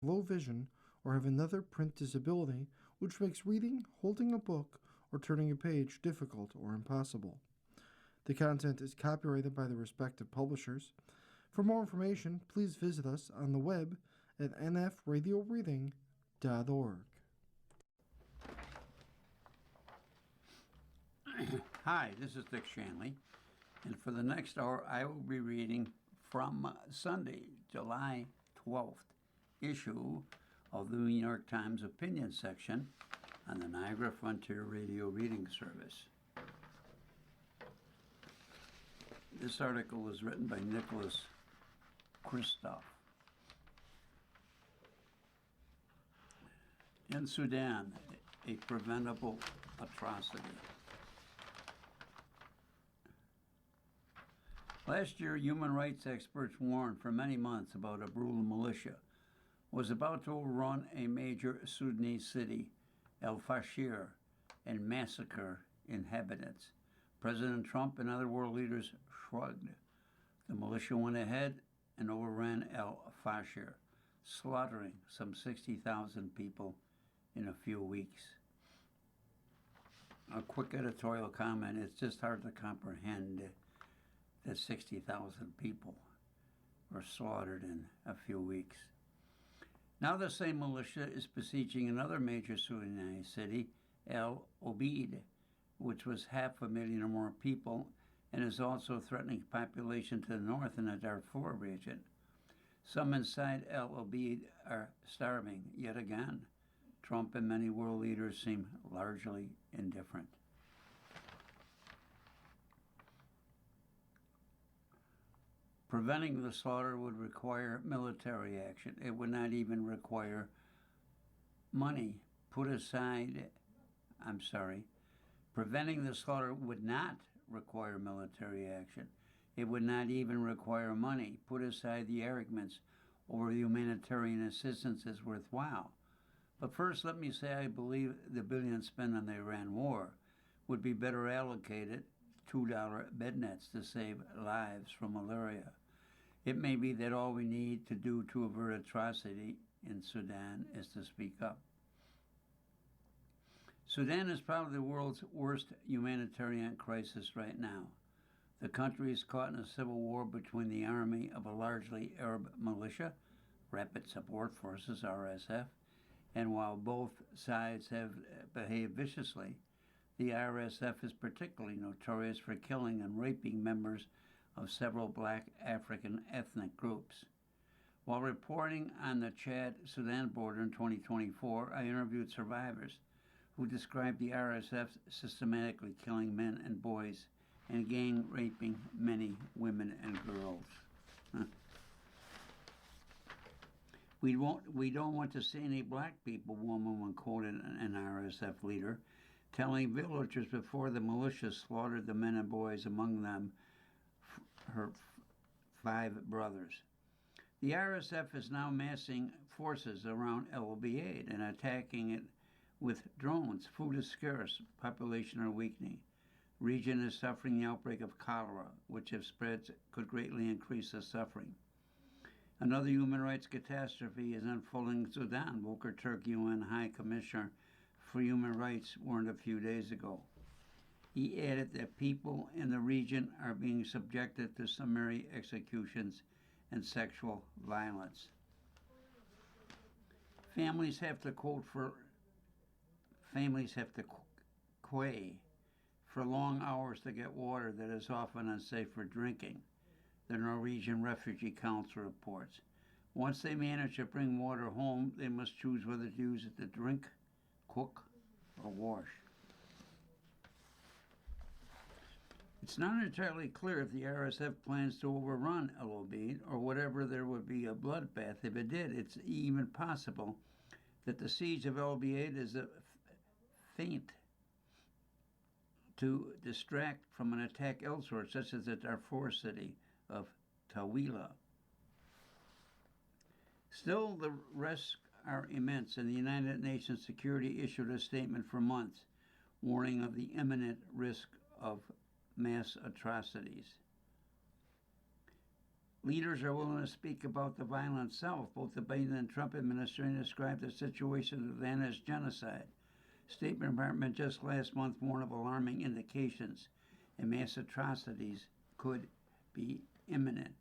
low vision, or have another print disability, which makes reading, holding a book, or turning a page difficult or impossible. The content is copyrighted by the respective publishers. For more information, please visit us on the web at nfradioreading.org. Hi, this is Dick Shanley, and for the next hour I will be reading from Sunday, July 12th issue of the New York Times opinion section on the Niagara Frontier Radio Reading Service. This article is written by Nicholas Kristof. In Sudan, a preventable atrocity. Last year, human rights experts warned for many months about a brutal militia was about to overrun a major Sudanese city, El Fasher, and massacre inhabitants. President Trump and other world leaders shrugged. The militia went ahead and overran El Fasher, slaughtering some 60,000 people in a few weeks. A quick editorial comment: it's just hard to comprehend that 60,000 people were slaughtered in a few weeks. Now the same militia is besieging another major Sudanese city, El Obeid, which was 500,000 or more people, and is also threatening population to the north in the Darfur region. Some inside El Obeid are starving yet again. Trump and many world leaders seem largely indifferent. Preventing the slaughter would require military action. It would not even require money put aside. Preventing the slaughter would not require military action. It would not even require money. Put aside the arguments over humanitarian assistance is worthwhile. But first, let me say I believe the billions spent on the Iran war would be better allocated $2 bed nets to save lives from malaria. It may be that all we need to do to avert atrocity in Sudan is to speak up. Sudan is probably the world's worst humanitarian crisis right now. The country is caught in a civil war between the army of a largely Arab militia, Rapid Support Forces, RSF, and while both sides have behaved viciously, the RSF is particularly notorious for killing and raping members of several black African ethnic groups. While reporting on the Chad-Sudan border in 2024, I interviewed survivors who described the RSF systematically killing men and boys and gang raping many women and girls. We don't want to see any black people, one woman quoted an RSF leader, telling villagers before the militia slaughtered the men and boys, among them her 5 brothers. The RSF is now massing forces around El Obeid and attacking it with drones. Food is scarce, population are weakening. The region is suffering the outbreak of cholera, which if spread could greatly increase the suffering. Another human rights catastrophe is unfolding in Sudan. Volker Turk, UN High Commissioner for Human Rights, warned a few days ago. He added that people in the region are being subjected to summary executions and sexual violence. Families have to quay for long hours to get water that is often unsafe for drinking, the Norwegian Refugee Council reports. Once they manage to bring water home, they must choose whether to use it to drink, cook, or wash. It's not entirely clear if the RSF plans to overrun El Obeid or whatever. There would be a bloodbath if it did. It's even possible that the siege of El Obeid is a feint to distract from an attack elsewhere, such as the Darfur city of Tawila. Still, the risks are immense, and the United Nations Security issued a statement for months warning of the imminent risk of mass atrocities. Leaders are willing to speak about the violent South. Both the Biden and Trump administration described the situation of Sudan as genocide. State Department just last month warned of alarming indications and mass atrocities could be imminent.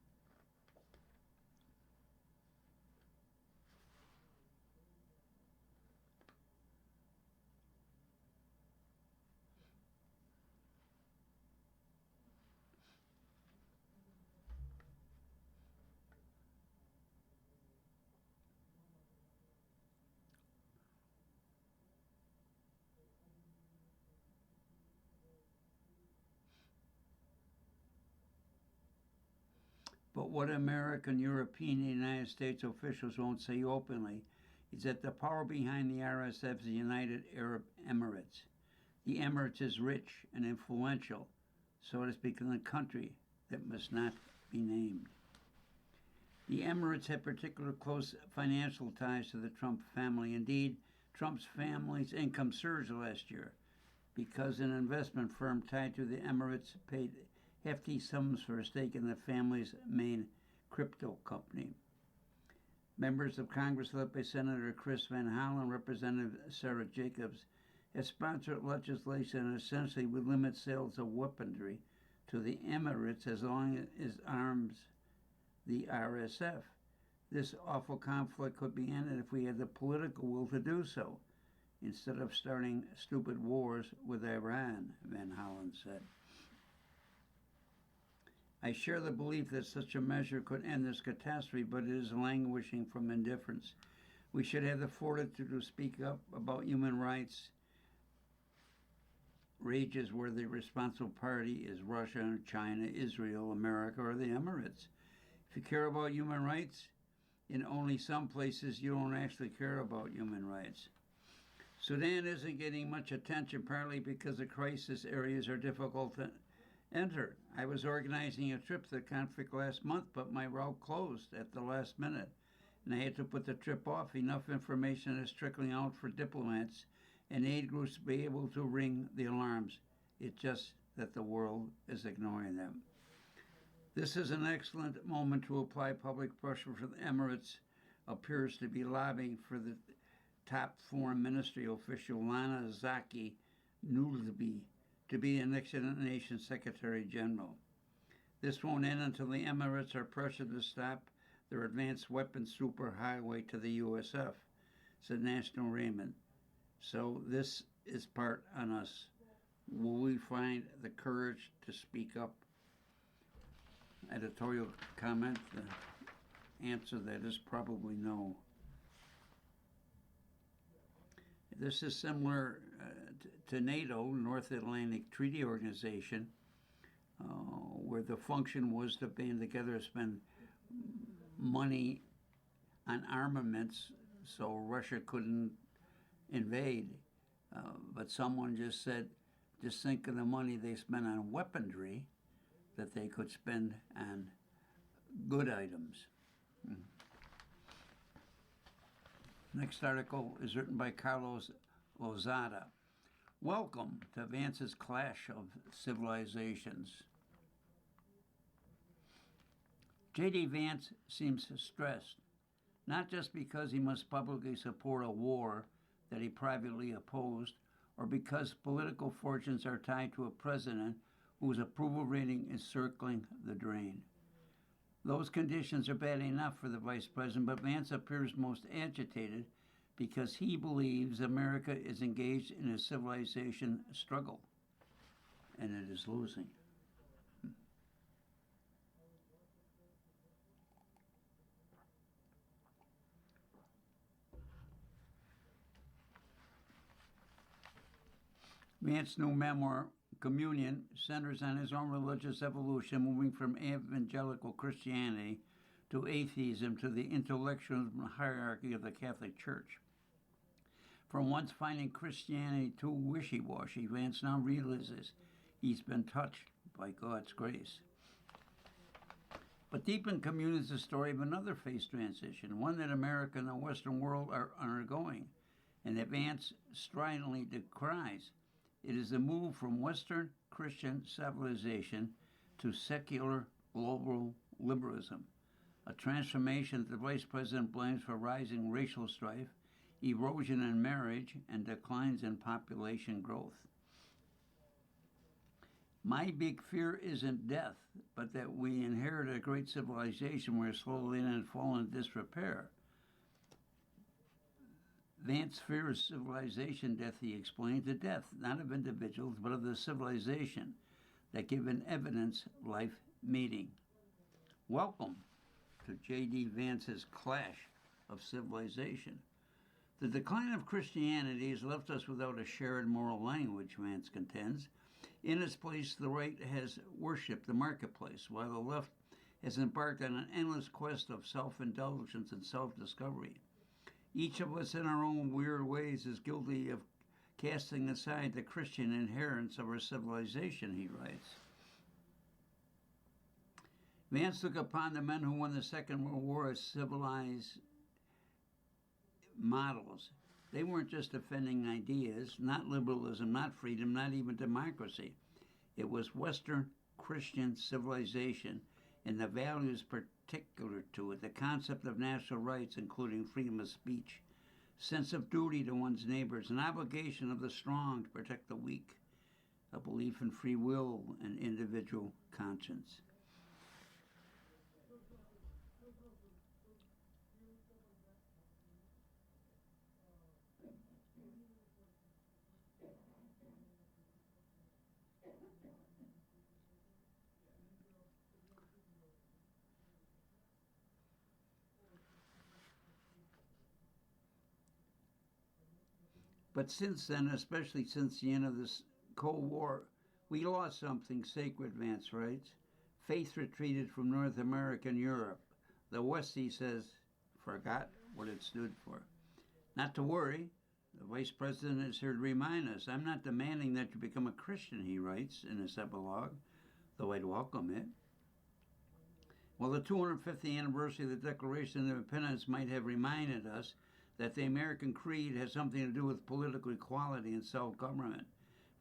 But what American, European, and United States officials won't say openly is that the power behind the RSF is the United Arab Emirates. The Emirates is rich and influential, so it has become a country that must not be named. The Emirates have particular close financial ties to the Trump family. Indeed, Trump's family's income surged last year because an investment firm tied to the Emirates paid hefty sums for a stake in the family's main crypto company. Members of Congress, led by Senator Chris Van Hollen, Representative Sarah Jacobs, have sponsored legislation that essentially would limit sales of weaponry to the Emirates as long as it arms the RSF. This awful conflict could be ended if we had the political will to do so, instead of starting stupid wars with Iran, Van Hollen said. I share the belief that such a measure could end this catastrophe, but it is languishing from indifference. We should have the fortitude to speak up about human rights rages where the responsible party is Russia, China, Israel, America, or the Emirates. If you care about human rights, in only some places you don't actually care about human rights. Sudan isn't getting much attention, partly because the crisis areas are difficult to enter. I was organizing a trip to the conflict last month, but my route closed at the last minute, and I had to put the trip off. Enough information is trickling out for diplomats and aid groups to be able to ring the alarms. It's just that the world is ignoring them. This is an excellent moment to apply public pressure for the Emirates. Appears to be lobbying for the top foreign ministry official, Lana Zaki Nulbi, to be the next United Nations Secretary General. This won't end until the Emirates are pressured to stop their advanced weapons superhighway to the USF, said National Raymond. So this is part on us. Will we find the courage to speak up? Editorial comment, the answer to that is probably no. This is similar to NATO, North Atlantic Treaty Organization, where the function was to band together to spend money on armaments so Russia couldn't invade. But someone just said, just think of the money they spent on weaponry that they could spend on good items. Next article is written by Carlos Lozada. Welcome to Vance's Clash of Civilizations. J.D. Vance seems stressed, not just because he must publicly support a war that he privately opposed, or because political fortunes are tied to a president whose approval rating is circling the drain. Those conditions are bad enough for the vice president, but Vance appears most agitated because he believes America is engaged in a civilization struggle, and it is losing. Vance's new memoir, Communion, centers on his own religious evolution, moving from evangelical Christianity to atheism to the intellectual hierarchy of the Catholic Church. From once finding Christianity too wishy-washy, Vance now realizes he's been touched by God's grace. But deep in Communion is the story of another phase transition, one that America and the Western world are undergoing, and that Vance stridently decries. It is the move from Western Christian civilization to secular global neoliberalism, a transformation that the Vice President blames for rising racial strife, erosion in marriage, and declines in population growth. My big fear isn't death, but that we inherit a great civilization where slowly and fall in disrepair. Vance fears civilization death, he explained, the death, not of individuals, but of the civilization that give an evidence life meaning. Welcome to J.D. Vance's Clash of Civilization. The decline of Christianity has left us without a shared moral language, Vance contends. In its place, the right has worshipped the marketplace, while the left has embarked on an endless quest of self-indulgence and self-discovery. Each of us in our own weird ways is guilty of casting aside the Christian inheritance of our civilization, he writes. Vance looked upon the men who won the Second World War as civilized models. They weren't just defending ideas, not liberalism, not freedom, not even democracy. It was Western Christian civilization and the values particular to it, the concept of national rights, including freedom of speech, sense of duty to one's neighbors, an obligation of the strong to protect the weak, a belief in free will and individual conscience. But since then, especially since the end of this Cold War, we lost something sacred, Vance writes. Faith retreated from North America and Europe. The West, he says, forgot what it stood for. Not to worry, the Vice President is here to remind us. I'm not demanding that you become a Christian, he writes in his epilogue, though I'd welcome it. Well, the 250th anniversary of the Declaration of Independence might have reminded us that the American creed has something to do with political equality and self-government.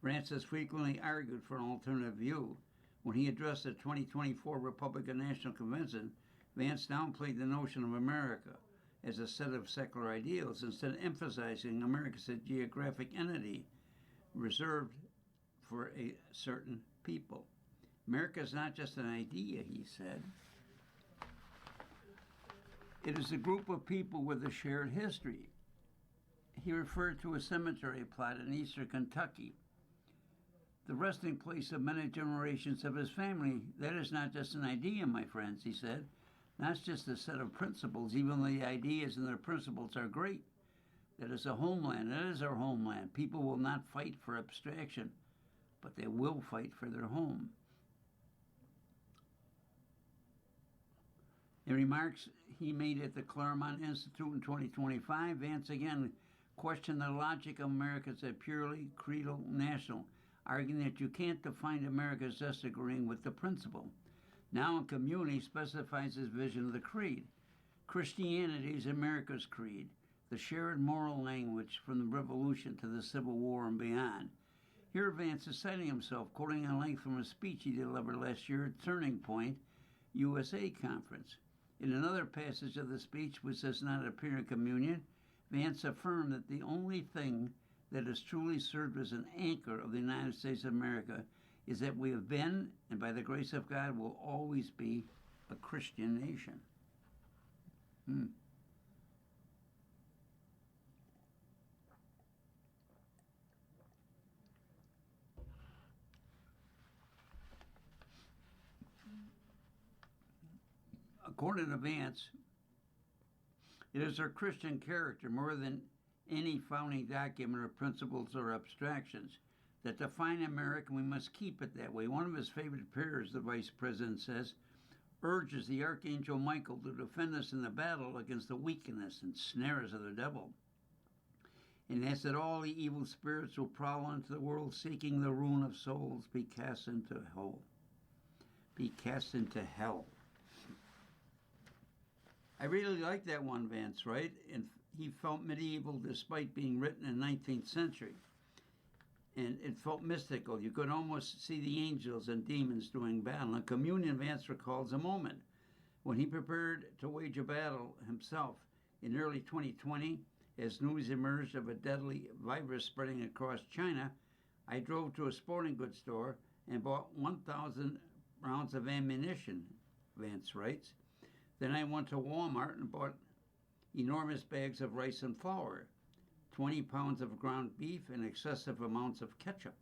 Vance has frequently argued for an alternative view. When he addressed the 2024 Republican National Convention, Vance downplayed the notion of America as a set of secular ideals, instead emphasizing America as a geographic entity reserved for a certain people. America is not just an idea, he said. It is a group of people with a shared history. He referred to a cemetery plot in eastern Kentucky, the resting place of many generations of his family. That is not just an idea, my friends, he said. Not just a set of principles, even though the ideas and their principles are great. That is a homeland. That is our homeland. People will not fight for abstraction, but they will fight for their home. In remarks he made at the Claremont Institute in 2025, Vance again questioned the logic of America as a purely creedal national, arguing that you can't define America as just agreeing with the principle. Now in Community, he specifies his vision of the creed. Christianity is America's creed, the shared moral language from the Revolution to the Civil War and beyond. Here Vance is citing himself, quoting at length from a speech he delivered last year at Turning Point USA Conference. In another passage of the speech, which does not appear in Communion, Vance affirmed that the only thing that has truly served as an anchor of the United States of America is that we have been, and by the grace of God, will always be, a Christian nation. According to Vance, it is our Christian character, more than any founding document or principles or abstractions, that define America, and we must keep it that way. One of his favorite prayers, the Vice President says, urges the Archangel Michael to defend us in the battle against the weakness and snares of the devil. And asks that all the evil spirits who prowl into the world seeking the ruin of souls be cast into hell. Be cast into hell. I really like that one, Vance, right? And he felt medieval despite being written in the 19th century. And it felt mystical. You could almost see the angels and demons doing battle. In Communion, Vance recalls a moment When he prepared to wage a battle himself in early 2020, as news emerged of a deadly virus spreading across China, I drove to a sporting goods store and bought 1,000 rounds of ammunition, Vance writes. Then I went to Walmart and bought enormous bags of rice and flour, 20 pounds of ground beef, and excessive amounts of ketchup.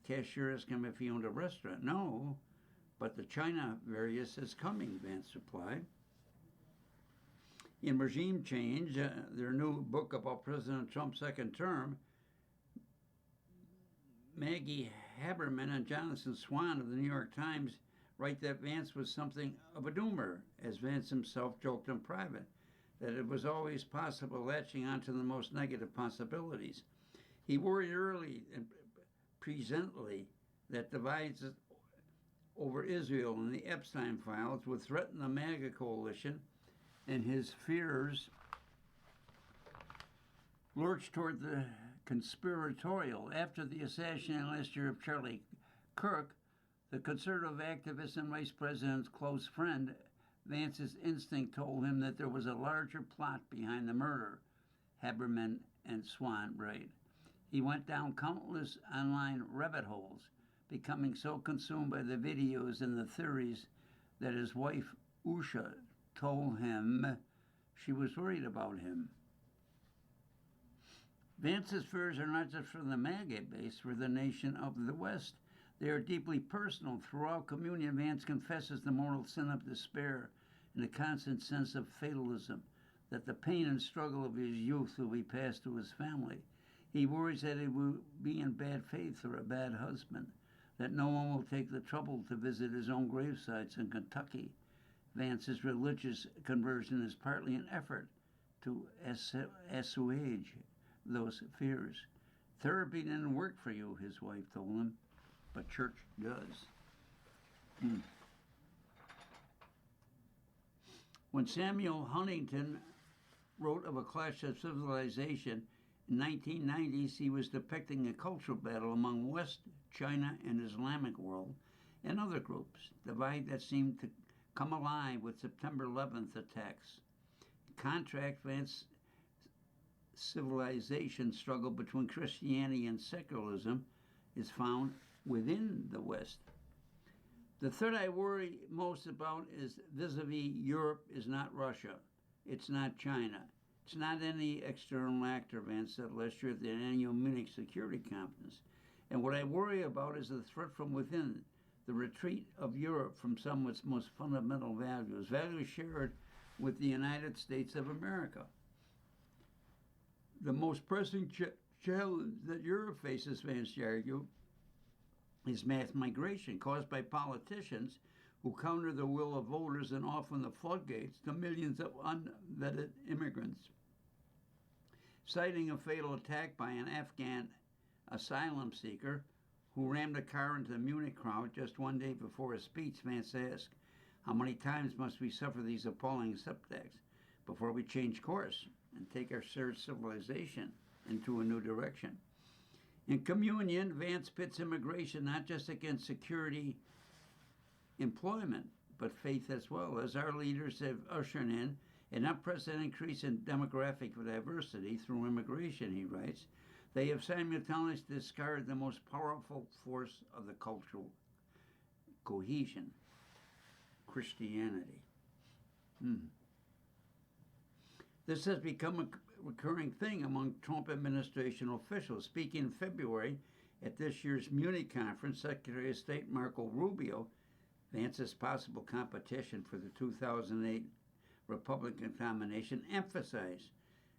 The cashier asked him if he owned a restaurant. No, but the China virus is coming, Vance replied. In Regime Change, their new book about President Trump's second term, Maggie Haberman and Jonathan Swan of the New York Times write that Vance was something of a doomer, as Vance himself joked in private, that it was always possible latching onto the most negative possibilities. He worried early and presently that divides over Israel and the Epstein files would threaten the MAGA coalition, and his fears lurched toward the conspiratorial. After the assassination last year of Charlie Kirk, the conservative activist and vice president's close friend, Vance's instinct told him that there was a larger plot behind the murder, Haberman and Swan write. He went down countless online rabbit holes, becoming so consumed by the videos and the theories that his wife, Usha, told him she was worried about him. Vance's fears are not just for the MAGA base, for the nation of the West. They are deeply personal. Throughout communion, Vance confesses the mortal sin of despair and a constant sense of fatalism, that the pain and struggle of his youth will be passed to his family. He worries that he will be in bad faith or a bad husband, that no one will take the trouble to visit his own gravesites in Kentucky. Vance's religious conversion is partly an effort to assuage those fears. Therapy didn't work for you, his wife told him, but church does. When Samuel Huntington wrote of a clash of civilization in 1990s, he was depicting a cultural battle among West, China, and Islamic world and other groups, divide that seemed to come alive with September 11th attacks. Contract Vance's civilization struggle between Christianity and secularism is found within the West. The threat I worry most about is vis-a-vis Europe is not Russia. It's not China. It's not any external actor, Vance said last year at the annual Munich Security Conference. And what I worry about is the threat from within, the retreat of Europe from some of its most fundamental values, values shared with the United States of America. The most pressing challenge that Europe faces, Vance argued, is mass migration caused by politicians who counter the will of voters and open the floodgates to millions of unvetted immigrants. Citing a fatal attack by an Afghan asylum seeker who rammed a car into the Munich crowd just one day before a speech, Vance asked, how many times must we suffer these appalling setbacks before we change course and take our shared civilization into a new direction? In communion, Vance pits immigration not just against security, employment, but faith as well, as our leaders have ushered in an unprecedented increase in demographic diversity through immigration, he writes. They have simultaneously discarded the most powerful force of the cultural cohesion, Christianity. This has become a recurring thing among Trump administration officials. Speaking in February at this year's Munich conference, Secretary of State Marco Rubio, Vance's possible competition for the 2008 Republican nomination, emphasized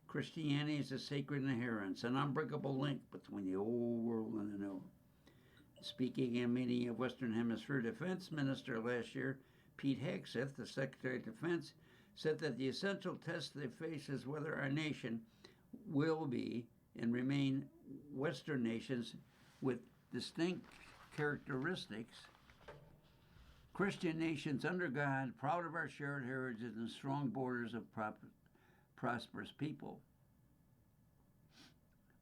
Christianity is a sacred inheritance, an unbreakable link between the old world and the new. Speaking in a meeting of Western Hemisphere Defense Minister last year, Pete Hegseth, the Secretary of Defense, said that the essential test they face is whether our nation will be and remain Western nations with distinct characteristics, Christian nations under God, proud of our shared heritage and strong borders of prosperous people.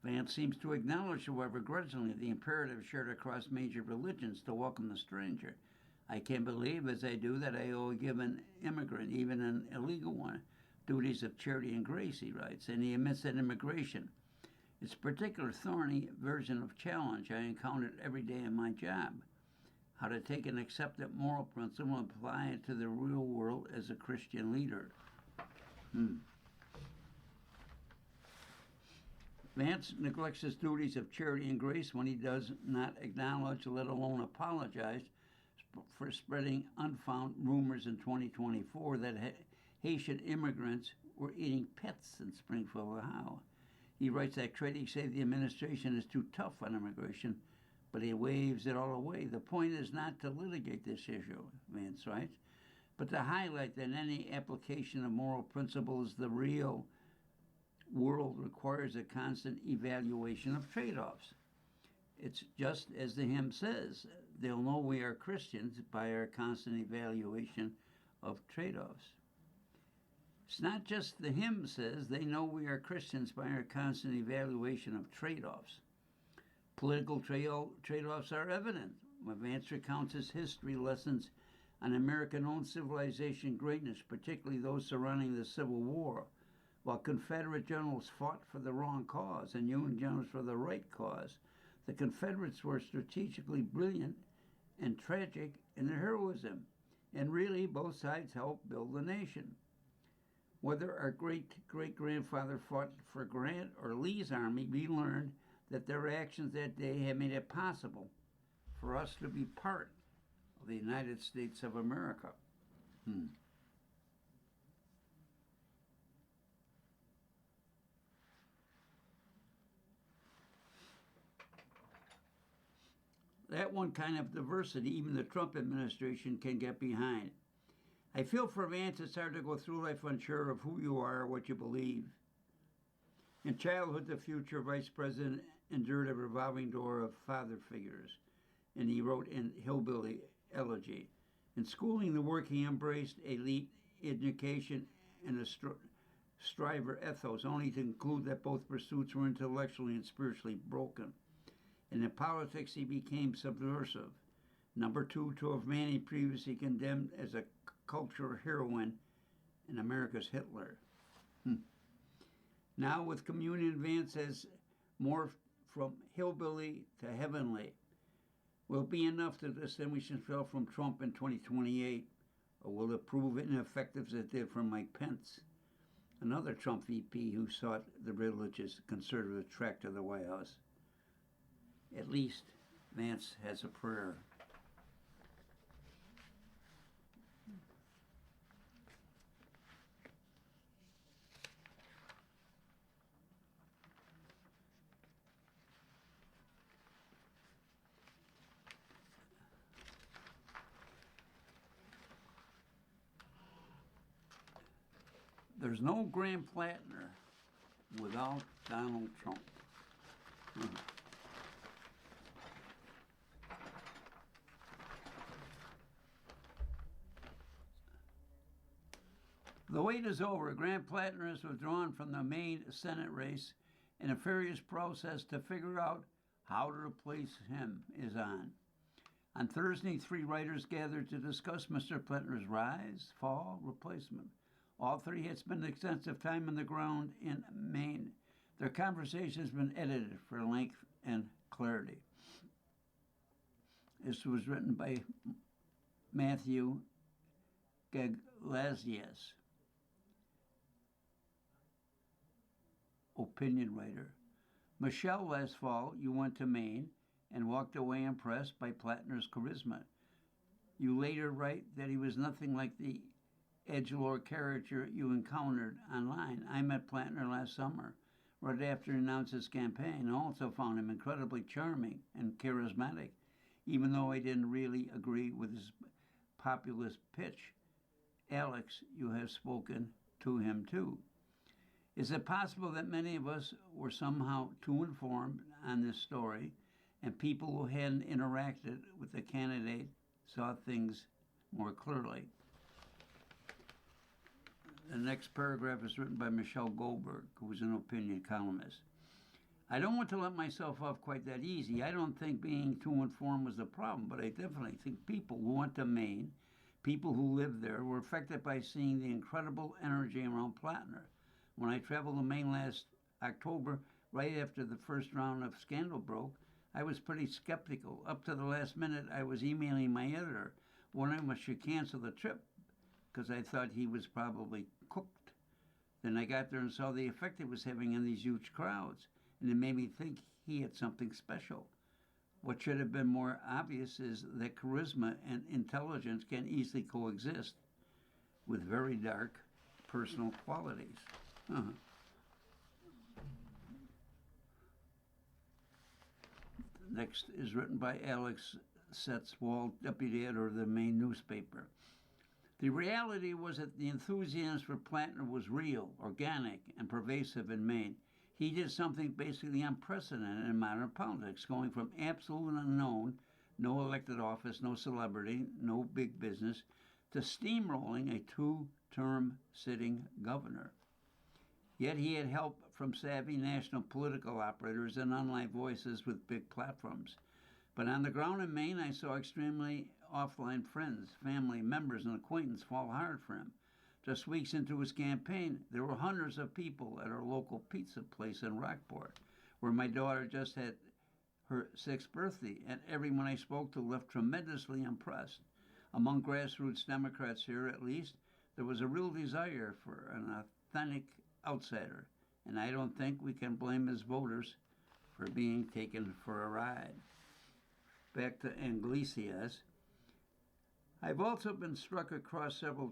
Vance seems to acknowledge, however, grudgingly, the imperative shared across major religions to welcome the stranger. I can't believe, as I do, that I owe a given immigrant, even an illegal one, duties of charity and grace, he writes, and he admits that immigration, its particular thorny version of challenge I encountered every day in my job. How to take an accepted moral principle and apply it to the real world as a Christian leader. Vance neglects his duties of charity and grace when he does not acknowledge, let alone apologize, for spreading unfounded rumors in 2024 that Haitian immigrants were eating pets in Springfield, Ohio. He writes that critics say the administration is too tough on immigration, but he waves it all away. The point is not to litigate this issue, Vance writes, but to highlight that any application of moral principles, the real world requires a constant evaluation of trade-offs. It's just as the hymn says, they'll know we are Christians by our constant evaluation of trade-offs. It's not just the hymn says they know we are Christians by our constant evaluation of trade-offs. Political trade-offs are evident when Vance recounts his history lessons on American-owned civilization greatness, particularly those surrounding the Civil War. While Confederate generals fought for the wrong cause and Union generals for the right cause, the Confederates were strategically brilliant and tragic in their heroism, and really both sides helped build the nation. Whether our great-great-grandfather fought for Grant or Lee's army, we learned that their actions that day had made it possible for us to be part of the United States of America. That one kind of diversity, even the Trump administration can get behind. I feel for Vance it's hard to go through life unsure of who you are or what you believe. In childhood, the future vice president endured a revolving door of father figures, and he wrote in Hillbilly Elegy. In schooling, the working embraced elite education and a striver ethos, only to conclude that both pursuits were intellectually and spiritually broken. And in politics, he became subversive. Number two, to have Manny previously condemned as a cultural heroine in America's Hitler. Now, with communion, Vance has morphed from hillbilly to heavenly. Will it be enough to distinguish himself from Trump in 2028, or will it prove ineffective as it did for Mike Pence, another Trump VP who sought the religious conservative track to the White House? At least Vance has a prayer. There's no Graham Plattner without Donald Trump. The wait is over. Graham Plattner is withdrawn from the Maine Senate race, and a furious process to figure out how to replace him is on. On Thursday, 3 writers gathered to discuss Mr. Plattner's rise, fall, replacement. All 3 had spent extensive time on the ground in Maine. Their conversation has been edited for length and clarity. This was written by Matthew Gaglasias, opinion writer. Michelle, last fall, you went to Maine and walked away impressed by Plattner's charisma. You later write that he was nothing like the edgelord character you encountered online. I met Plattner last summer, right after he announced his campaign, and also found him incredibly charming and charismatic, even though I didn't really agree with his populist pitch. Alex, you have spoken to him too. Is it possible that many of us were somehow too informed on this story, and people who hadn't interacted with the candidate saw things more clearly? The next paragraph is written by Michelle Goldberg, who is an opinion columnist. I don't want to let myself off quite that easy. I don't think being too informed was the problem, but I definitely think people who went to Maine, people who lived there, were affected by seeing the incredible energy around Plattner. When I traveled to Maine last October, right after the first round of scandal broke, I was pretty skeptical. Up to the last minute, I was emailing my editor, wondering if I should cancel the trip because I thought he was probably cooked. Then I got there and saw the effect it was having on these huge crowds, and it made me think he had something special. What should have been more obvious is that charisma and intelligence can easily coexist with very dark personal qualities. Uh-huh. Next is written by Alex Setzwald, deputy editor of the Maine newspaper. The reality was that the enthusiasm for Plattner was real, organic, and pervasive in Maine. He did something basically unprecedented in modern politics, going from absolute unknown, no elected office, no celebrity, no big business, to steamrolling a two-term sitting governor. Yet he had help from savvy national political operators and unlike voices with big platforms. But on the ground in Maine, I saw extremely offline friends, family members, and acquaintances fall hard for him. Just weeks into his campaign, there were hundreds of people at our local pizza place in Rockport, where my daughter just had her 6th birthday, and everyone I spoke to left tremendously impressed. Among grassroots Democrats here, at least, there was a real desire for an authentic outsider, and I don't think we can blame his voters for being taken for a ride. Back to Iglesias. I have also been struck across several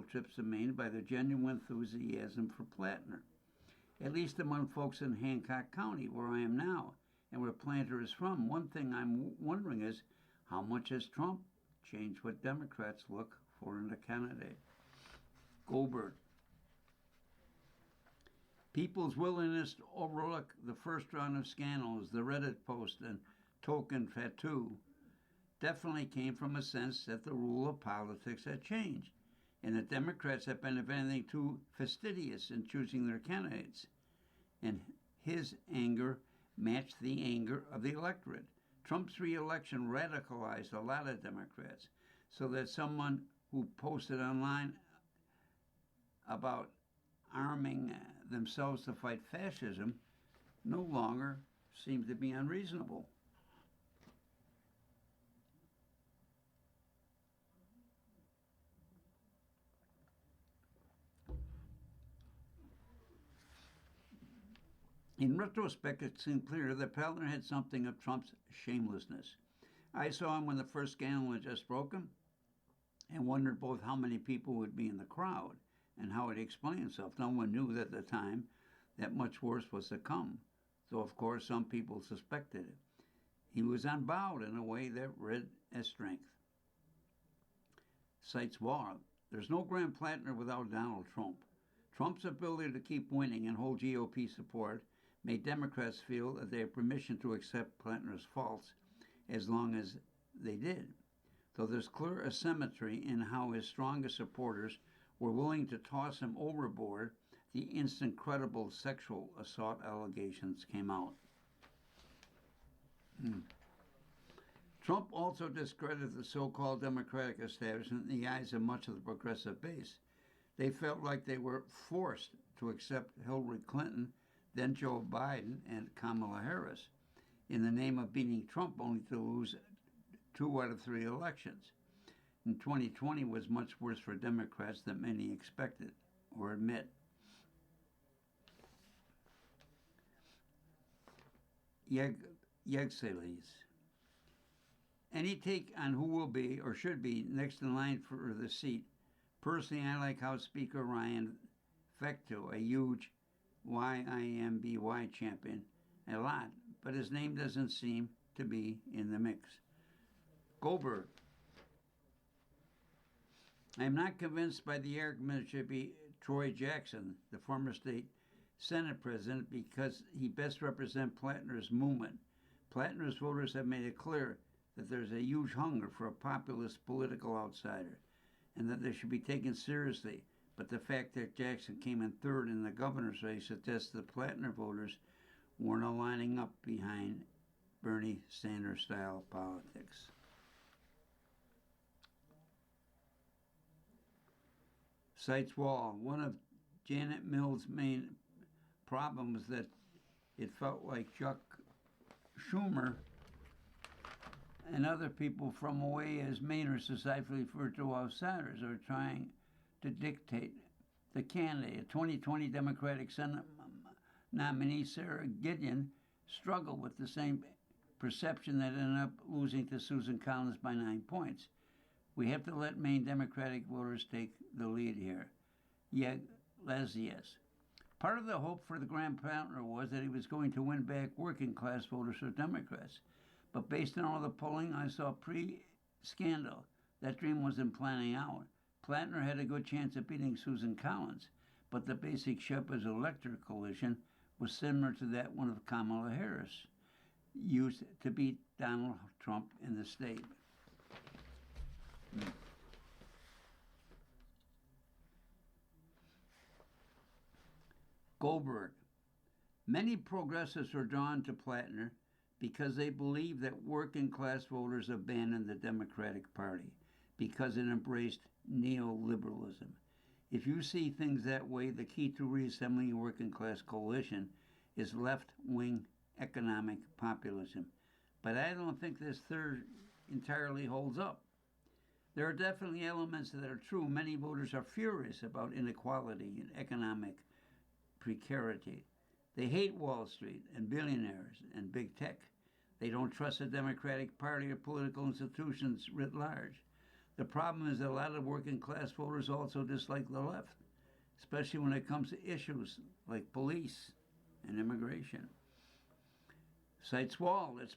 trips to Maine by the genuine enthusiasm for Plattner, at least among folks in Hancock County, where I am now, and where Plattner is from. One thing I'm wondering is, how much has Trump changed what Democrats look for in a candidate? Goldberg. People's willingness to overlook the first round of scandals, the Reddit post, and token tattoo definitely came from a sense that the rule of politics had changed, and that Democrats had been, if anything, too fastidious in choosing their candidates. And his anger matched the anger of the electorate. Trump's re-election radicalized a lot of Democrats, so that someone who posted online about arming themselves to fight fascism no longer seemed to be unreasonable. In retrospect, it seemed clear that Plattner had something of Trump's shamelessness. I saw him when the first scandal had just broken and wondered both how many people would be in the crowd and how he'd explain himself. No one knew at the time that much worse was to come, though of course some people suspected it. He was unbowed in a way that read as strength. Cites Wall. There's no Graham Plattner without Donald Trump. Trump's ability to keep winning and hold GOP support made Democrats feel that they had permission to accept Plattner's faults as long as they did, though there's clear asymmetry in how his strongest supporters were willing to toss him overboard the instant credible sexual assault allegations came out. Trump also discredited the so-called Democratic establishment in the eyes of much of the progressive base. They felt like they were forced to accept Hillary Clinton, then Joe Biden, and Kamala Harris in the name of beating Trump, only to lose 2 out of 3 elections. And 2020 was much worse for Democrats than many expected or admit. Yegselis. Any take on who will be or should be next in line for the seat? Personally, I like House Speaker Ryan Fecteau, a huge YIMBY champion, a lot, but his name doesn't seem to be in the mix. Goldberg. I am not convinced by the argument it should be Troy Jackson, the former state Senate president, because he best represents Plattner's movement. Plattner's voters have made it clear that there's a huge hunger for a populist political outsider, and that they should be taken seriously but the fact that Jackson came in third in the governor's race suggests the Plattner voters weren't aligning up behind Bernie Sanders style politics. Cites Wall. One of Janet Mills' main problems was that it felt like Chuck Schumer and other people from away as Mainers society referred to outsiders are trying to dictate the candidate. A 2020 Democratic Senate nominee, Sarah Gideon, struggled with the same perception that ended up losing to Susan Collins by 9 points. We have to let Maine Democratic voters take the lead here. Iglesias. Part of the hope for the Graham Plattner was that he was going to win back working class voters for Democrats. But based on all the polling I saw pre-scandal, that dream wasn't planning out. Plattner had a good chance of beating Susan Collins, but the basic Shepherd's electoral coalition was similar to that one of Kamala Harris, used to beat Donald Trump in the state. Goldberg. Many progressives are drawn to Plattner because they believe that working class voters abandoned the Democratic Party because it embraced neoliberalism. If you see things that way, the key to reassembling a working class coalition is left-wing economic populism. But I don't think this third entirely holds up. There are definitely elements that are true. Many voters are furious about inequality and economic precarity. They hate Wall Street and billionaires and big tech. They don't trust the Democratic Party or political institutions writ large. The problem is that a lot of working class voters also dislike the left, especially when it comes to issues like police and immigration. Cites Wall. It's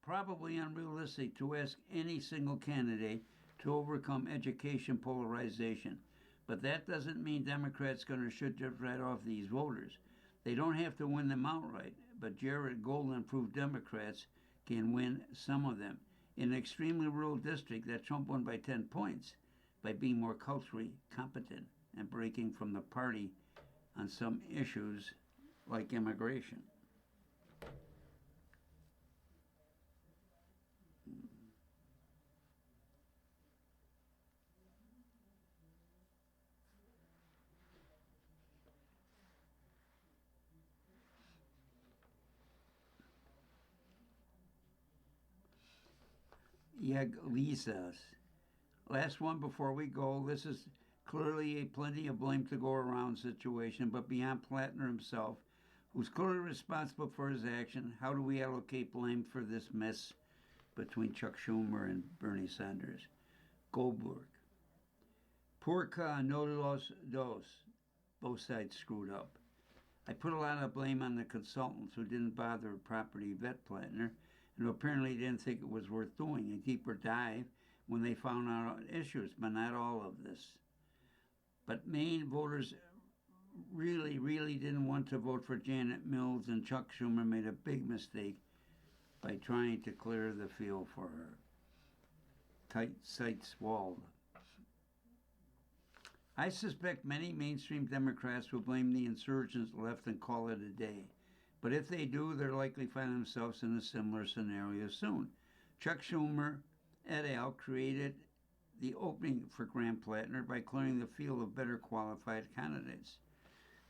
probably unrealistic to ask any single candidate to overcome education polarization. But that doesn't mean Democrats are going to shoot right off these voters. They don't have to win them outright, but Jared Golden proved Democrats can win some of them. In an extremely rural district that Trump won by 10 points by being more culturally competent and breaking from the party on some issues like immigration. Iglesias. Last one before we go. This is clearly a plenty of blame to go around situation, but beyond Plattner himself, who's clearly responsible for his action, how do we allocate blame for this mess between Chuck Schumer and Bernie Sanders? Goldberg. Por ca no los dos. Both sides screwed up. I put a lot of blame on the consultants who didn't bother to properly vet Plattner and who apparently didn't think it was worth doing a deeper dive when they found out issues, but not all of this. But Maine voters really didn't want to vote for Janet Mills, and Chuck Schumer made a big mistake by trying to clear the field for her. Tight Cites Wall. I suspect many mainstream Democrats will blame the insurgents left and call it a day. But if they do, they'll likely find themselves in a similar scenario soon. Chuck Schumer et al. Created the opening for Graham Plattner by clearing the field of better qualified candidates.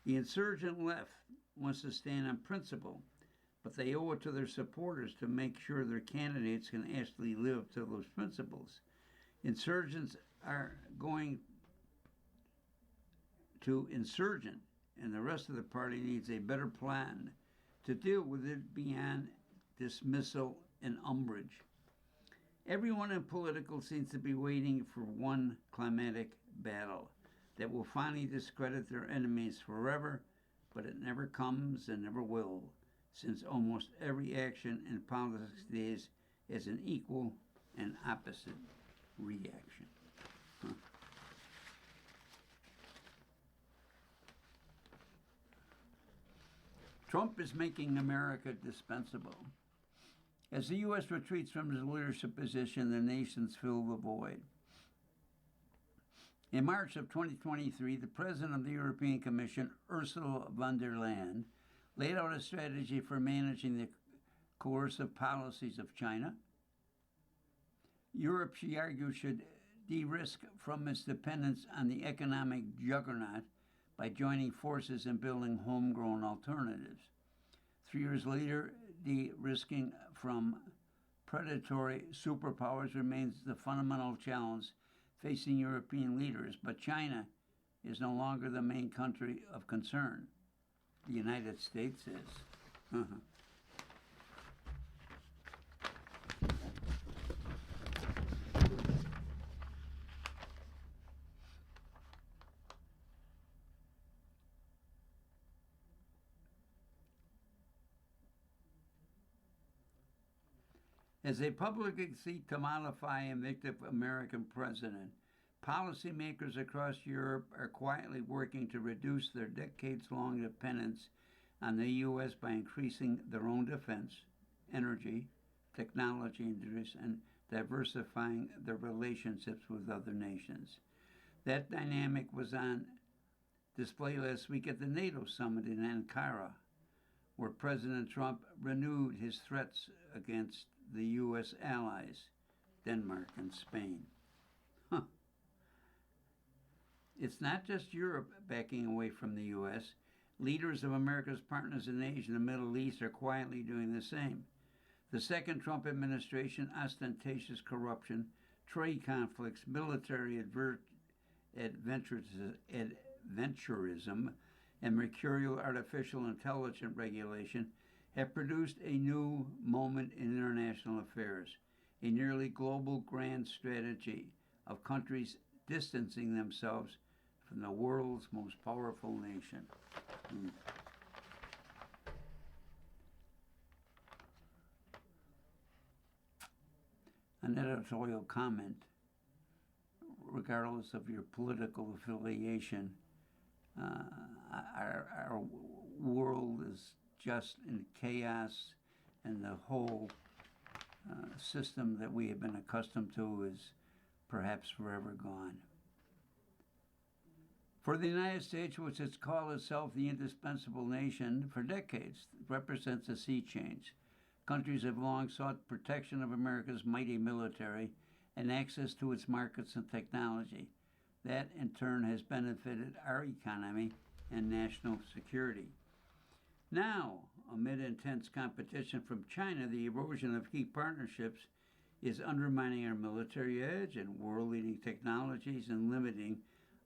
The insurgent left wants to stand on principle, but they owe it to their supporters to make sure their candidates can actually live up to those principles. Insurgents are going to insurgent, and the rest of the party needs a better plan to deal with it beyond dismissal and umbrage. Everyone in political seems to be waiting for one climatic battle that will finally discredit their enemies forever, but it never comes and never will, since almost every action in politics today is an equal and opposite reaction. Trump is making America dispensable. As the U.S. retreats from his leadership position, the nations fill the void. In March of 2023, the President of the European Commission, Ursula von der Leyen, laid out a strategy for managing the coercive policies of China. Europe, she argued, should de-risk from its dependence on the economic juggernaut by joining forces and building homegrown alternatives. 3 years later, de-risking from predatory superpowers remains the fundamental challenge facing European leaders, but China is no longer the main country of concern. The United States is. As they publicly seek to modify a victim American president, policymakers across Europe are quietly working to reduce their decades-long dependence on the U.S. by increasing their own defense, energy, technology interests, and diversifying their relationships with other nations. That dynamic was on display last week at the NATO summit in Ankara, where President Trump renewed his threats against the U.S. allies, Denmark and Spain. It's not just Europe backing away from the U.S. Leaders of America's partners in Asia and the Middle East are quietly doing the same. The second Trump administration, ostentatious corruption, trade conflicts, military adventurism, and mercurial artificial intelligence regulation have produced a new moment in international affairs, a nearly global grand strategy of countries distancing themselves from the world's most powerful nation. An editorial comment, regardless of your political affiliation, our world is just in chaos, and the whole system that we have been accustomed to is perhaps forever gone. For the United States, which has called itself the indispensable nation for decades, represents a sea change. Countries have long sought protection of America's mighty military and access to its markets and technology. That, in turn, has benefited our economy and national security. Now, amid intense competition from China, the erosion of key partnerships is undermining our military edge and world-leading technologies and limiting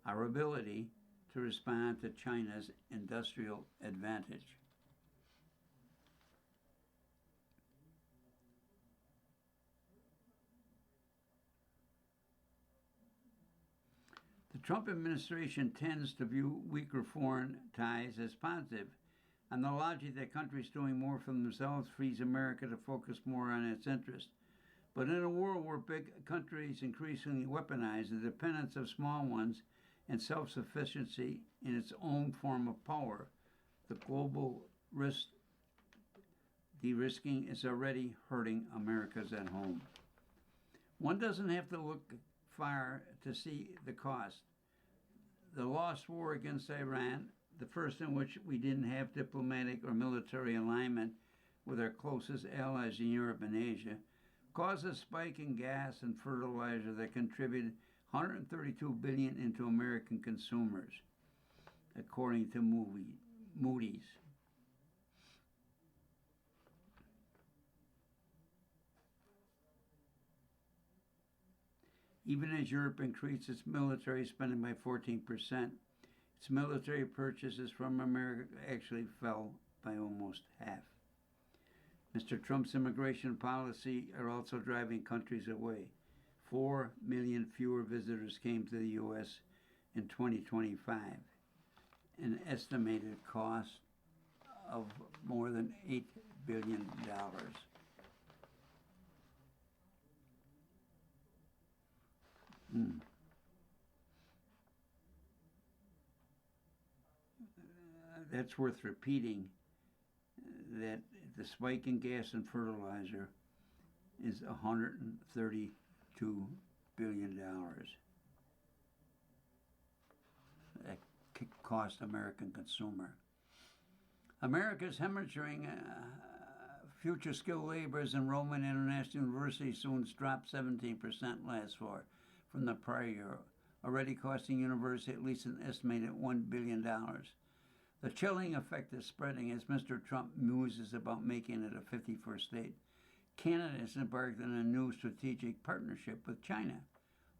our ability to respond to China's industrial advantage. The Trump administration tends to view weaker foreign ties as positive, on the logic that countries doing more for themselves frees America to focus more on its interests. But in a world where big countries increasingly weaponize the dependence of small ones and self-sufficiency in its own form of power, the global de-risking is already hurting Americans at home. One doesn't have to look far to see the cost. The lost war against Iran, the first in which we didn't have diplomatic or military alignment with our closest allies in Europe and Asia, caused a spike in gas and fertilizer that contributed $132 billion into American consumers, according to Moody's. Even as Europe increased its military spending by 14%, its military purchases from America actually fell by almost half. Mr. Trump's immigration policy are also driving countries away. 4 million fewer visitors came to the U.S. in 2025, an estimated cost of more than $8 billion. That's worth repeating, that the spike in gas and fertilizer is $132 billion. cost American consumer. America's hemorrhaging future skilled laborers enrollment in international universities soon dropped 17% last year from the prior year, already costing university at least an estimated $1 billion. The chilling effect is spreading as Mr. Trump muses about making it a 51st state. Canada has embarked on a new strategic partnership with China,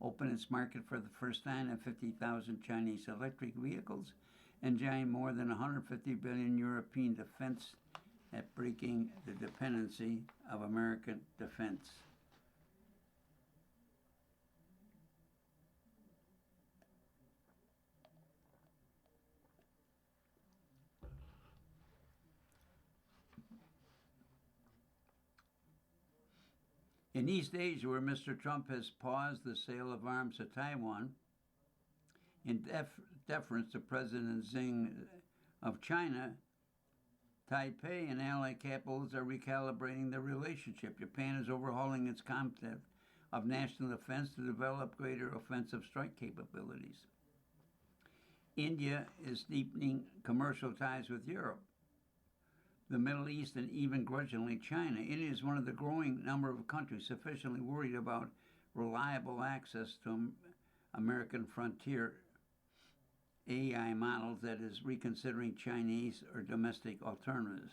opened its market for the first time at 50,000 Chinese electric vehicles, enjoying more than 150 billion European defense at breaking the dependency of American defense. In East Asia, where Mr. Trump has paused the sale of arms to Taiwan, in deference to President Xi of China, Taipei and allied capitals are recalibrating their relationship. Japan is overhauling its concept of national defense to develop greater offensive strike capabilities. India is deepening commercial ties with Europe, the Middle East, and even grudgingly China. India is one of the growing number of countries sufficiently worried about reliable access to American frontier AI models that is reconsidering Chinese or domestic alternatives.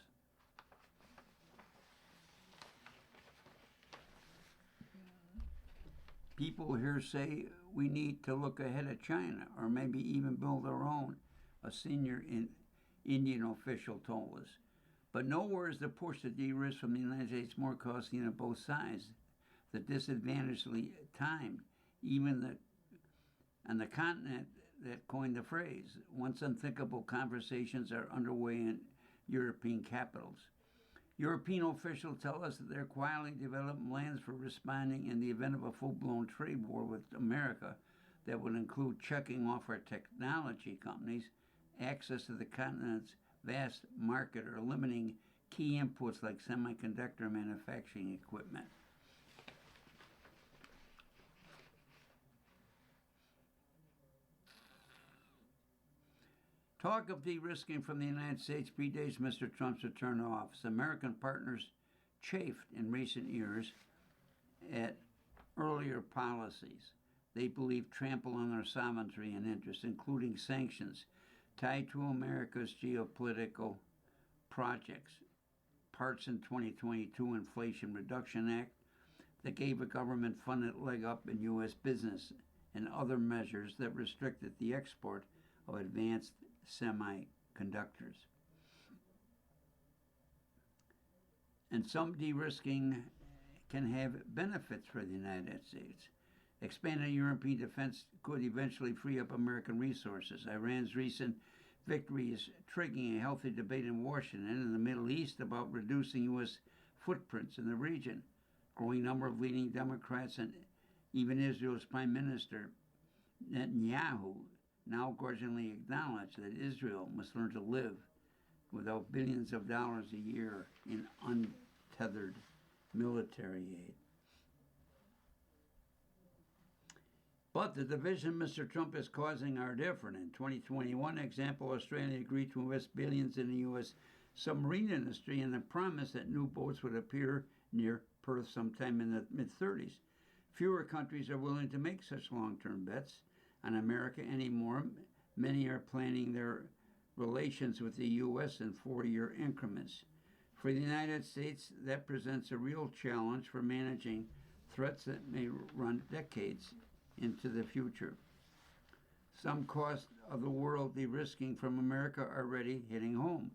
People here say we need to look ahead at China or maybe even build our own, a senior Indian official told us. But nowhere is the push to de-risk from the United States more costly on both sides. The disadvantagedly timed, even on the continent that coined the phrase. Once unthinkable conversations are underway in European capitals. European officials tell us that they're quietly developing plans for responding in the event of a full-blown trade war with America that would include checking off our technology companies access to the continent's vast market or limiting key inputs like semiconductor manufacturing equipment. Talk of de-risking from the United States predates Mr. Trump's return to office. American partners chafed in recent years at earlier policies they believe trample on their sovereignty and interests, including sanctions tied to America's geopolitical projects. Parts in 2022 Inflation Reduction Act that gave a government-funded leg up in U.S. business and other measures that restricted the export of advanced semiconductors. And some de-risking can have benefits for the United States. Expanded European defense could eventually free up American resources. Iran's recent victory is triggering a healthy debate in Washington and in the Middle East about reducing U.S. footprints in the region. Growing number of leading Democrats and even Israel's Prime Minister Netanyahu now grudgingly acknowledge that Israel must learn to live without billions of dollars a year in untethered military aid. But the division Mr. Trump is causing are different. In 2021, example, Australia agreed to invest billions in the U.S. submarine industry and the promise that new boats would appear near Perth sometime in the mid-30s. Fewer countries are willing to make such long-term bets on America anymore. Many are planning their relations with the U.S. in 4-year increments. For the United States, that presents a real challenge for managing threats that may run decades into the future. Some costs of the world de-risking from America are already hitting home.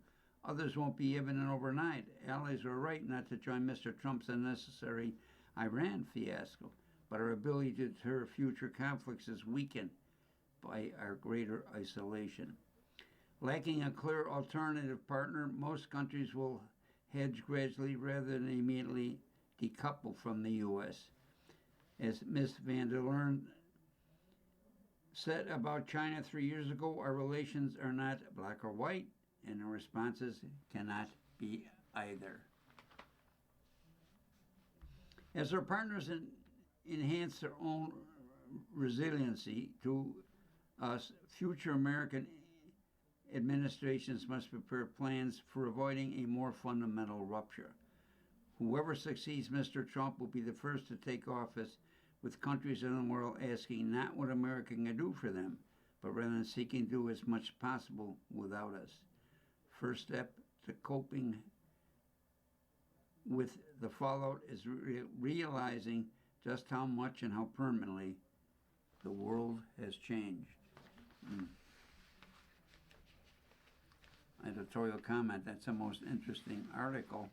Others won't be evident overnight. Allies were right not to join Mr. Trump's unnecessary Iran fiasco, but our ability to deter future conflicts is weakened by our greater isolation. Lacking a clear alternative partner, most countries will hedge gradually rather than immediately decouple from the U.S. As Ms. van der Leyen said about China 3 years ago, our relations are not black or white, and our responses cannot be either. As our partners enhance their own resiliency to us, future American administrations must prepare plans for avoiding a more fundamental rupture. Whoever succeeds Mr. Trump will be the first to take office, with countries in the world asking not what America can do for them, but rather than seeking to do as much as possible without us. First step to coping with the fallout is realizing just how much and how permanently the world has changed. Editorial comment, that's the most interesting article.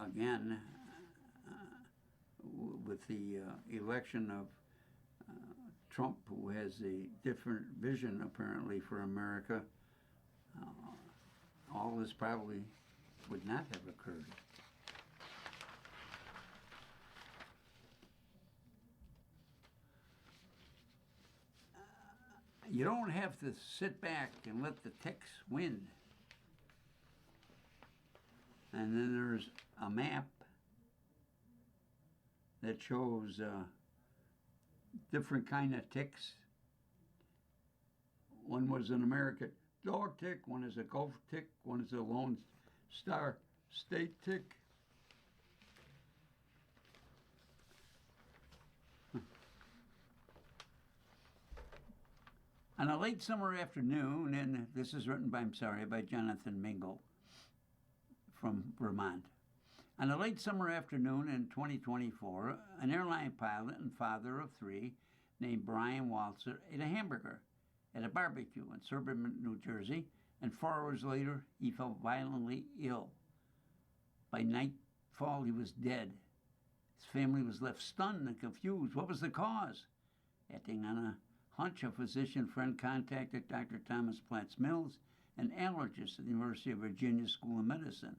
Again, with the election of Trump, who has a different vision apparently for America, all this probably would not have occurred. You don't have to sit back and let the ticks win. And then there's a map that shows different kind of ticks. One was an American dog tick, one is a Gulf tick, one is a Lone Star State tick. On a late summer afternoon, and this is written by Jonathan Mingle from Vermont. On a late summer afternoon in 2024, an airline pilot and father of three named Brian Walzer ate a hamburger at a barbecue in suburban New Jersey, and 4 hours later, he fell violently ill. By nightfall, he was dead. His family was left stunned and confused. What was the cause? Acting on a hunch, a physician friend contacted Dr. Thomas Platts Mills, an allergist at the University of Virginia School of Medicine,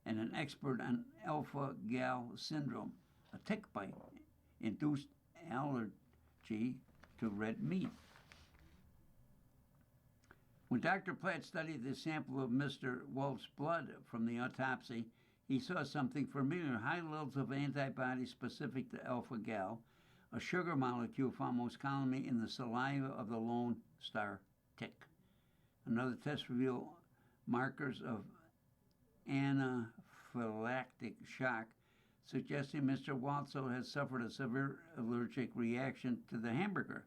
and an expert on alpha-gal syndrome, a tick bite-induced allergy to red meat. When Dr. Platt studied the sample of Mr. Wolf's blood from the autopsy, he saw something familiar: high levels of antibodies specific to alpha-gal, a sugar molecule found most commonly in the saliva of the Lone Star tick. Another test revealed markers of anaphylactic shock, suggesting Mr. Walzer has suffered a severe allergic reaction to the hamburger.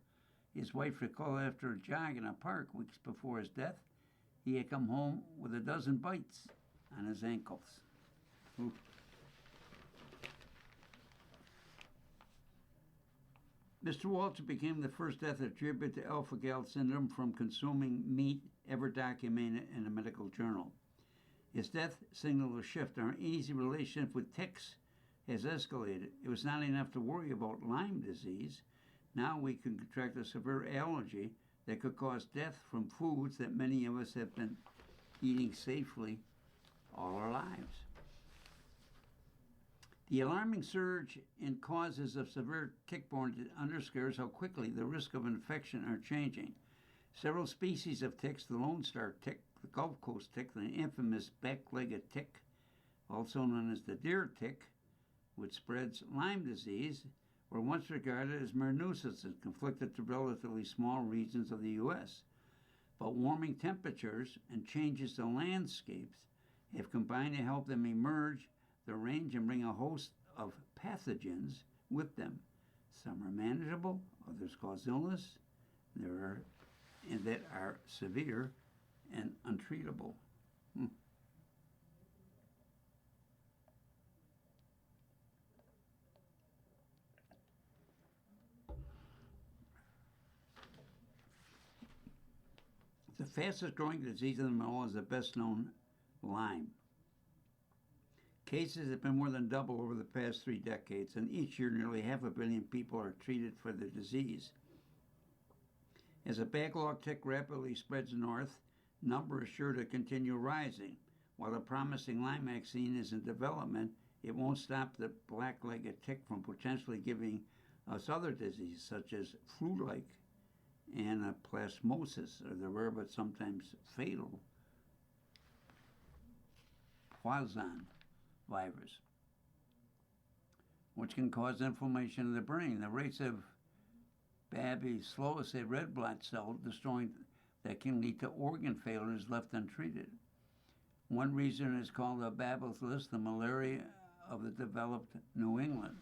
His wife recalled after a jog in a park weeks before his death, he had come home with a dozen bites on his ankles. Ooh. Mr. Walzer became the first death attributed to alpha-gal syndrome from consuming meat ever documented in a medical journal. His death signaled a shift. Our easy relationship with ticks has escalated. It was not enough to worry about Lyme disease. Now we can contract a severe allergy that could cause death from foods that many of us have been eating safely all our lives. The alarming surge in causes of severe tick-borne underscores how quickly the risk of infection are changing. Several species of ticks, the Lone Star tick, the Gulf Coast tick, the infamous back-legged tick, also known as the deer tick, which spreads Lyme disease, were once regarded as mere nuisances conflicted to relatively small regions of the U.S. But warming temperatures and changes to landscapes have combined to help them emerge their range and bring a host of pathogens with them. Some are manageable, others cause illness, that are severe and untreatable. The fastest growing disease of them all is the best known, Lyme. Cases have been more than double over the past 3 decades, and each year nearly 500 million people are treated for the disease. As a backlog tick rapidly spreads north, number is sure to continue rising. While a promising Lyme vaccine is in development, it won't stop the black-legged tick from potentially giving us other diseases such as flu-like anaplasmosis, or the rare but sometimes fatal Poisson virus, which can cause inflammation of the brain. The rates of BAB is slow as a red blood cell, destroying that can lead to organ failures left untreated. One reason is called the Bacillus, the malaria of the developed New England.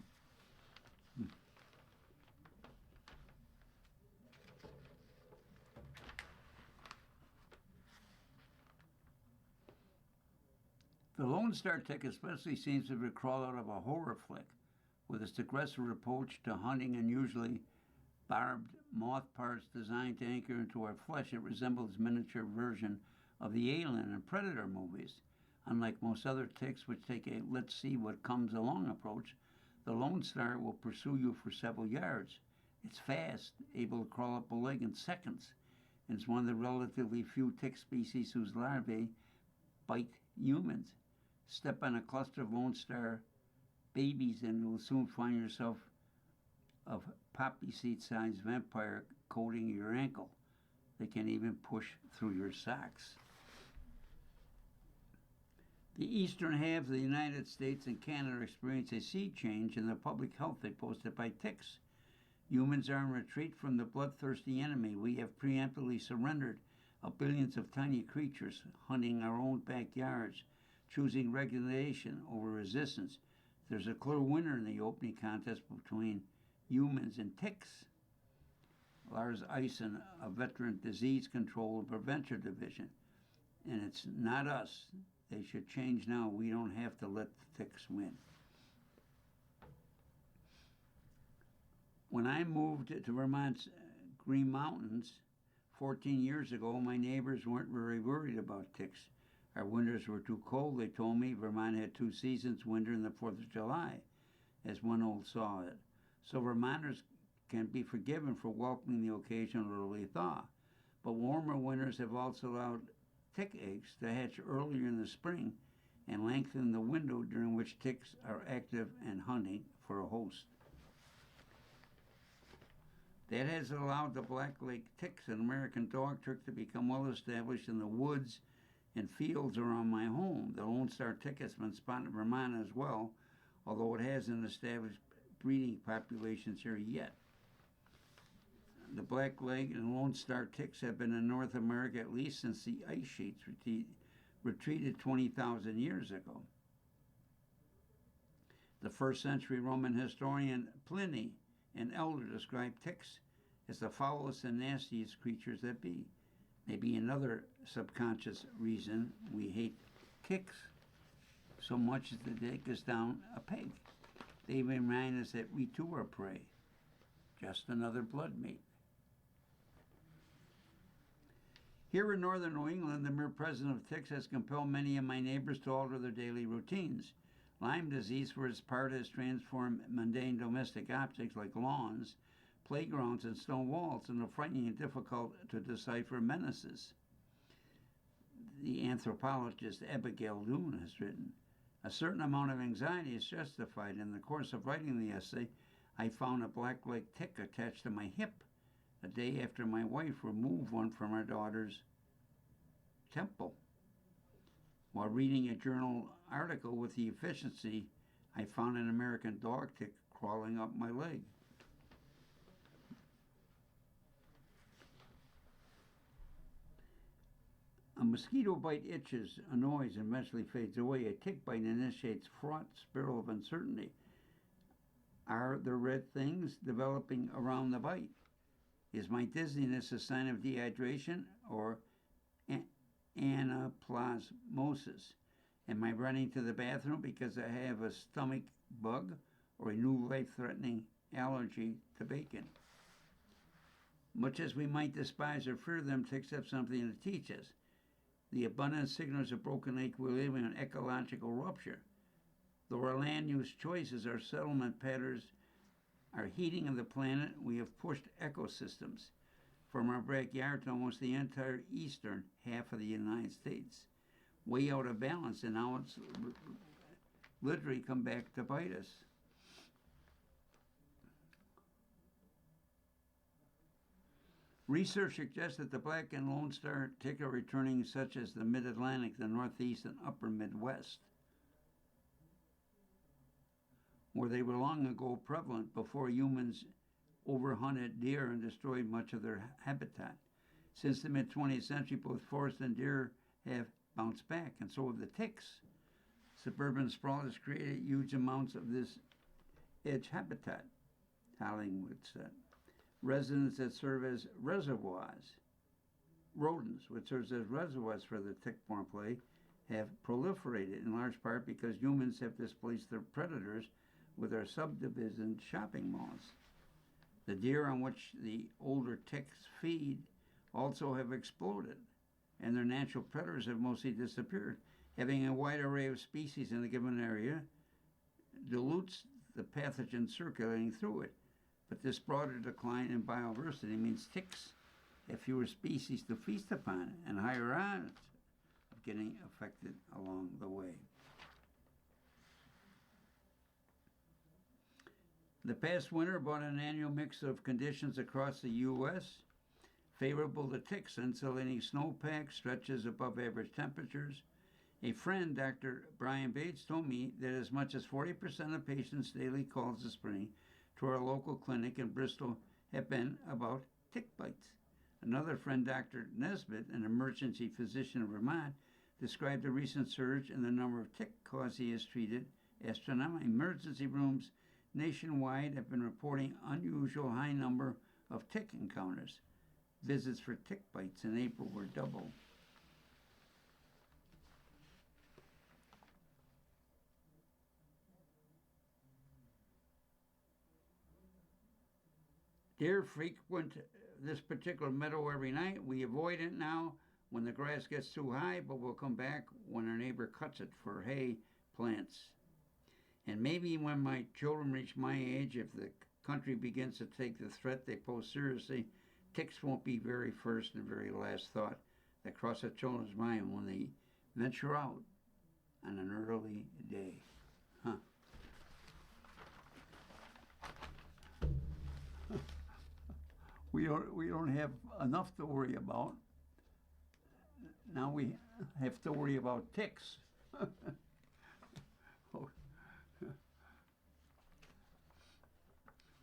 The Lone Star tick especially seems to have crawled out of a horror flick, with its aggressive approach to hunting and usually barbed moth parts designed to anchor into our flesh. It resembles a miniature version of the Alien and Predator movies. Unlike most other ticks, which take a let's see what comes along approach, the Lone Star will pursue you for several yards. It's fast, able to crawl up a leg in seconds, and it's one of the relatively few tick species whose larvae bite humans. Step on a cluster of Lone Star babies and you'll soon find yourself a poppy seed-sized vampire coating your ankle. They can even push through your socks. The eastern halves of the United States and Canada experience a sea change in the public health they posted by ticks. Humans are in retreat from the bloodthirsty enemy. We have preemptively surrendered billions of tiny creatures, hunting our own backyards, choosing regulation over resistance. There's a clear winner in the opening contest between humans and ticks. Lars Eisen, a veteran disease control and prevention division, and it's not us. They should change now. We don't have to let the ticks win. When I moved to Vermont's Green Mountains 14 years ago, my neighbors weren't very worried about ticks. Our winters were too cold, they told me. Vermont had 2 seasons, winter and the 4th of July, as one old saw it. So Vermonters can be forgiven for welcoming the occasional early thaw. But warmer winters have also allowed tick eggs to hatch earlier in the spring and lengthen the window during which ticks are active and hunting for a host. That has allowed the black-legged ticks and American dog tick to become well established in the woods and fields around my home. The Lone Star tick has been spotted in Vermont as well, although it hasn't established breeding populations here yet. The black-legged and Lone Star ticks have been in North America at least since the ice sheets retreated 20,000 years ago. The 1st century Roman historian Pliny, an elder, described ticks as the foulest and nastiest creatures that be. Maybe another subconscious reason we hate ticks so much as they take us down a peg. They remind us that we too are prey, just another blood meat. Here in northern New England, the mere presence of ticks has compelled many of my neighbors to alter their daily routines. Lyme disease, for its part, has transformed mundane domestic objects like lawns, playgrounds, and stone walls into frightening and difficult to decipher menaces. The anthropologist Abigail Loon has written, "A certain amount of anxiety is justified. In the course of writing the essay, I found a black-legged tick attached to my hip a day after my wife removed one from our daughter's temple. While reading a journal article with the efficiency, I found an American dog tick crawling up my leg." A mosquito bite itches, annoys, and eventually fades away. A tick bite initiates fraught spiral of uncertainty. Are there red things developing around the bite? Is my dizziness a sign of dehydration or anaplasmosis? Am I running to the bathroom because I have a stomach bug or a new life-threatening allergy to bacon? Much as we might despise or fear them, ticks have something to teach us. The abundant signals of broken equilibrium and ecological rupture. Though our land use choices, our settlement patterns, our heating of the planet, we have pushed ecosystems from our backyard to almost the entire eastern half of the United States, way out of balance, and now it's literally come back to bite us. Research suggests that the black and Lone Star tick are returning, such as the Mid-Atlantic, the Northeast, and Upper Midwest, where they were long ago prevalent before humans overhunted deer and destroyed much of their habitat. Since the mid 20th century, both forest and deer have bounced back, and so have the ticks. Suburban sprawl has created huge amounts of this edge habitat, Hollingwood said. Residents that serve as reservoirs, rodents, which serves as reservoirs for the tick-borne plague, have proliferated in large part because humans have displaced their predators with our subdivision shopping malls. The deer on which the older ticks feed also have exploded, and their natural predators have mostly disappeared. Having a wide array of species in a given area dilutes the pathogen circulating through it, but this broader decline in biodiversity means ticks have fewer species to feast upon and higher odds of getting affected along the way. The past winter brought an annual mix of conditions across the U.S. favorable to ticks, insulating snowpack, stretches above average temperatures. A friend, Dr. Brian Bates, told me that as much as 40% of patients' daily calls this spring to our local clinic in Bristol have been about tick bites. Another friend, Dr. Nesbitt, an emergency physician in Vermont, described a recent surge in the number of tick cases he has treated astronomical. Emergency rooms nationwide have been reporting unusual high number of tick encounters. Visits for tick bites in April were double. Deer frequent this particular meadow every night. We avoid it now when the grass gets too high, but we'll come back when our neighbor cuts it for hay plants. And maybe when my children reach my age, if the country begins to take the threat they pose seriously, ticks won't be very first and very last thought that cross a children's mind when they venture out on an early day. We don't have enough to worry about. Now we have to worry about ticks.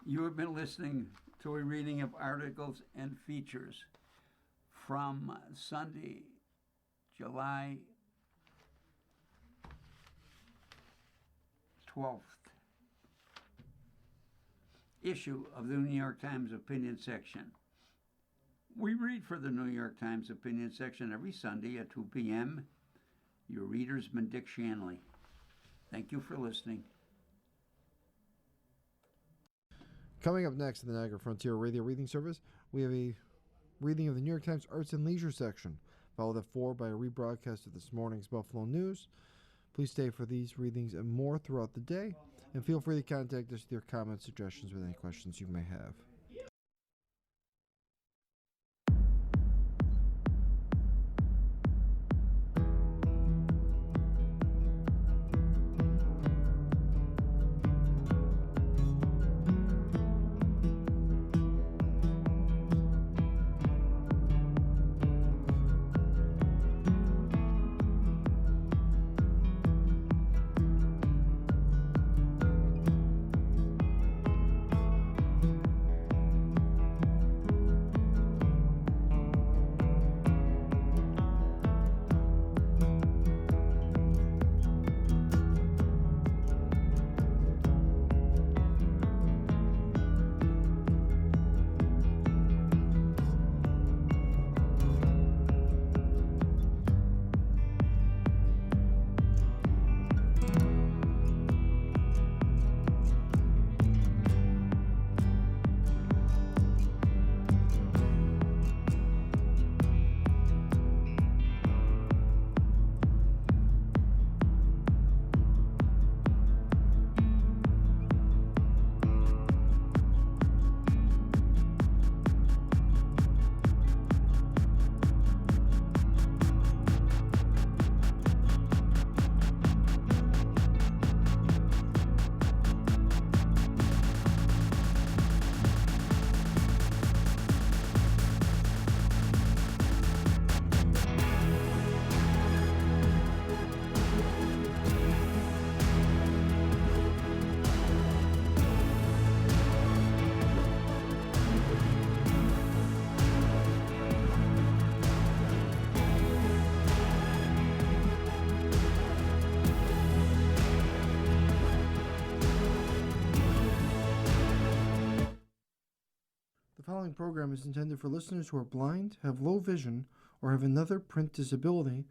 You have been listening to a reading of articles and features from Sunday, July 12th issue of the New York Times opinion section. We read for the New York Times opinion section every Sunday at 2 p.m. Your reader's been Dick Shanley. Thank you for listening. Coming up next in the Niagara Frontier Radio Reading Service, we have a reading of the New York Times Arts and Leisure section, followed at 4 by a rebroadcast of this morning's Buffalo News. Please stay for these readings and more throughout the day, and feel free to contact us with your comments, suggestions, with any questions you may have. following program is intended for listeners who are blind, have low vision, or have another print disability,